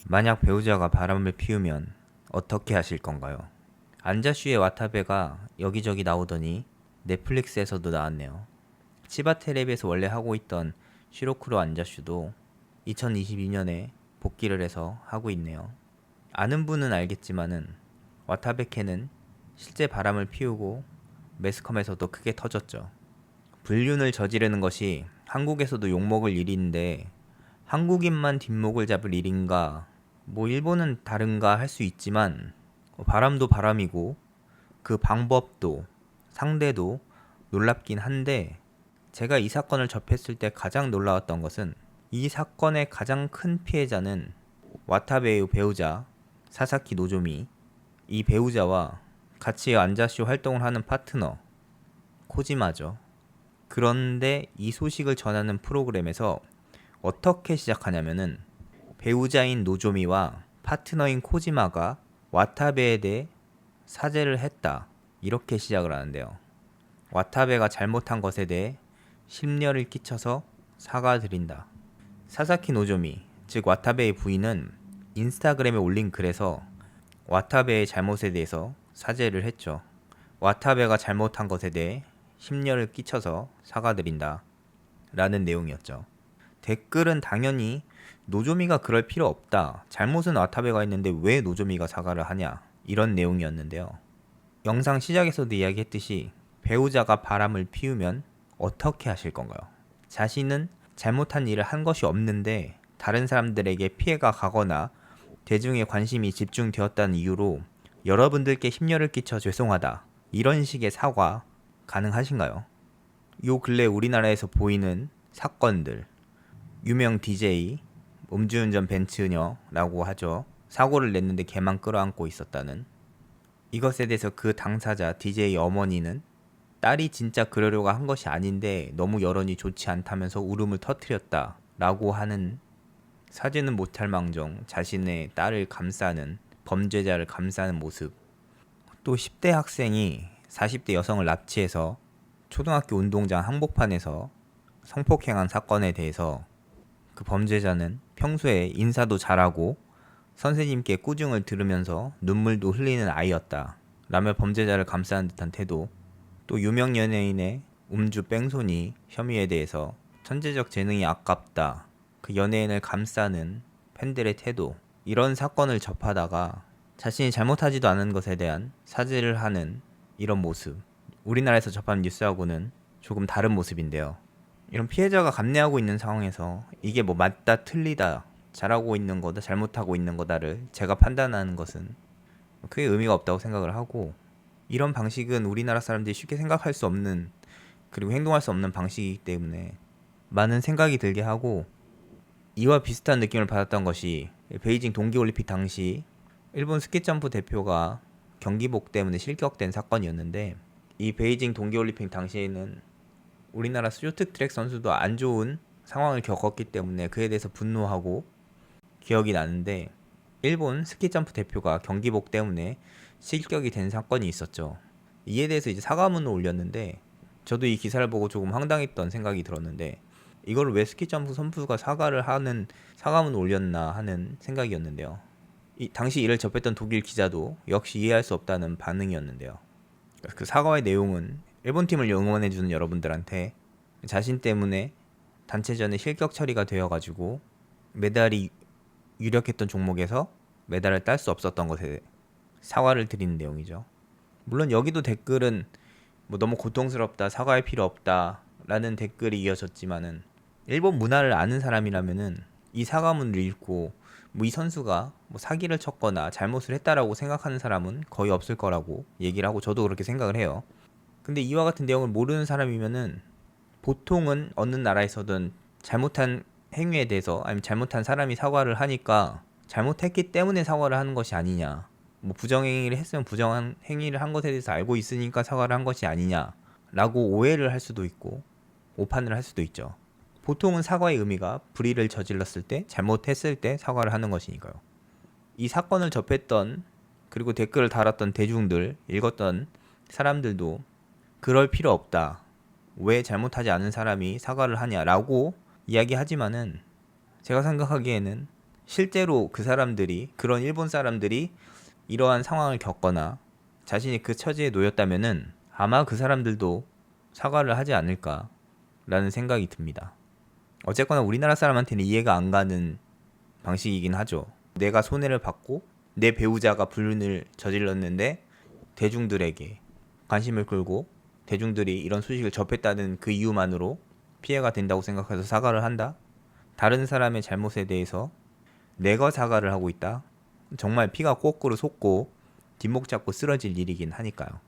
만약 배우자가 바람을 피우면 어떻게 하실 건가요? 안자슈의 와타베가 여기저기 나오더니 넷플릭스에서도 나왔네요. 치바 텔레비에서 원래 하고 있던 시로쿠로 안자슈도 2022년에 복귀를 해서 하고 있네요. 아는 분은 알겠지만은 와타베케는 실제 바람을 피우고 매스컴에서도 크게 터졌죠. 불륜을 저지르는 것이 한국에서도 욕먹을 일인데 한국인만 뒷목을 잡을 일인가? 뭐 일본은 다른가 할 수 있지만 바람도 바람이고 그 방법도 상대도 놀랍긴 한데 제가 이 사건을 접했을 때 가장 놀라웠던 것은 이 사건의 가장 큰 피해자는 와타베의 배우자 사사키 노조미, 이 배우자와 같이 안자쇼 활동을 하는 파트너 코지마죠. 그런데 이 소식을 전하는 프로그램에서 어떻게 시작하냐면은 배우자인 노조미와 파트너인 코지마가 와타베에 대해 사죄를 했다. 이렇게 시작을 하는데요. 와타베가 잘못한 것에 대해 심려를 끼쳐서 사과드린다. 사사키 노조미, 즉 와타베의 부인은 인스타그램에 올린 글에서 와타베의 잘못에 대해서 사죄를 했죠. 와타베가 잘못한 것에 대해 심려를 끼쳐서 사과드린다. 라는 내용이었죠. 댓글은 당연히 노조미가 그럴 필요 없다. 잘못은 와타베가 했는데 왜 노조미가 사과를 하냐. 이런 내용이었는데요. 영상 시작에서도 이야기했듯이 배우자가 바람을 피우면 어떻게 하실 건가요? 자신은 잘못한 일을 한 것이 없는데 다른 사람들에게 피해가 가거나 대중의 관심이 집중되었다는 이유로 여러분들께 심려를 끼쳐 죄송하다. 이런 식의 사과 가능하신가요? 요 근래 우리나라에서 보이는 사건들, 유명 DJ, 음주운전 벤츠녀라고 하죠. 사고를 냈는데 걔만 끌어안고 있었다는. 이것에 대해서 그 당사자 DJ 어머니는 딸이 진짜 그러려고 한 것이 아닌데 너무 여론이 좋지 않다면서 울음을 터뜨렸다 라고 하는, 사죄는 못할 망정 자신의 딸을 감싸는, 범죄자를 감싸는 모습. 또 10대 학생이 40대 여성을 납치해서 초등학교 운동장 한복판에서 성폭행한 사건에 대해서 그 범죄자는 평소에 인사도 잘하고 선생님께 꾸중을 들으면서 눈물도 흘리는 아이였다 라며 범죄자를 감싸는 듯한 태도. 또 유명 연예인의 음주 뺑소니 혐의에 대해서 천재적 재능이 아깝다, 그 연예인을 감싸는 팬들의 태도. 이런 사건을 접하다가 자신이 잘못하지도 않은 것에 대한 사죄를 하는 이런 모습, 우리나라에서 접한 뉴스하고는 조금 다른 모습인데요. 이런 피해자가 감내하고 있는 상황에서 이게 뭐 맞다 틀리다, 잘하고 있는 거다 잘못하고 있는 거다를 제가 판단하는 것은 크게 의미가 없다고 생각을 하고, 이런 방식은 우리나라 사람들이 쉽게 생각할 수 없는, 그리고 행동할 수 없는 방식이기 때문에 많은 생각이 들게 하고, 이와 비슷한 느낌을 받았던 것이 베이징 동계올림픽 당시 일본 스키점프 대표가 경기복 때문에 실격된 사건이었는데, 이 베이징 동계올림픽 당시에는 우리나라 쇼트트랙 선수도 안 좋은 상황을 겪었기 때문에 그에 대해서 분노하고 기억이 나는데, 일본 스키점프 대표가 경기복 때문에 실격이 된 사건이 있었죠. 이에 대해서 이제 사과문을 올렸는데 저도 이 기사를 보고 조금 황당했던 생각이 들었는데, 이걸 왜 스키점프 선수가 사과를 하는 사과문을 올렸나 하는 생각이었는데요. 당시 이를 접했던 독일 기자도 역시 이해할 수 없다는 반응이었는데요. 그 사과의 내용은 일본 팀을 응원해주는 여러분들한테 자신 때문에 단체전에 실격 처리가 되어가지고 메달이 유력했던 종목에서 메달을 딸 수 없었던 것에 사과를 드리는 내용이죠. 물론 여기도 댓글은 뭐 너무 고통스럽다, 사과할 필요 없다 라는 댓글이 이어졌지만은, 일본 문화를 아는 사람이라면은 이 사과문을 읽고 뭐 이 선수가 뭐 사기를 쳤거나 잘못을 했다라고 생각하는 사람은 거의 없을 거라고 얘기를 하고, 저도 그렇게 생각을 해요. 근데 이와 같은 내용을 모르는 사람이면은 보통은 어느 나라에서든 잘못한 행위에 대해서, 아니면 잘못한 사람이 사과를 하니까 잘못했기 때문에 사과를 하는 것이 아니냐, 뭐 부정행위를 했으면 부정한 행위를 한 것에 대해서 알고 있으니까 사과를 한 것이 아니냐라고 오해를 할 수도 있고 오판을 할 수도 있죠. 보통은 사과의 의미가 불의를 저질렀을 때, 잘못했을 때 사과를 하는 것이니까요. 이 사건을 접했던, 그리고 댓글을 달았던 대중들, 읽었던 사람들도 그럴 필요 없다, 왜 잘못하지 않은 사람이 사과를 하냐라고 이야기하지만은, 제가 생각하기에는 실제로 그 사람들이, 그런 일본 사람들이 이러한 상황을 겪거나 자신이 그 처지에 놓였다면은 아마 그 사람들도 사과를 하지 않을까라는 생각이 듭니다. 어쨌거나 우리나라 사람한테는 이해가 안 가는 방식이긴 하죠. 내가 손해를 받고 내 배우자가 불륜을 저질렀는데 대중들에게 관심을 끌고 대중들이 이런 소식을 접했다는 그 이유만으로 피해가 된다고 생각해서 사과를 한다? 다른 사람의 잘못에 대해서 내가 사과를 하고 있다? 정말 피가 거꾸로 솟고 뒷목 잡고 쓰러질 일이긴 하니까요.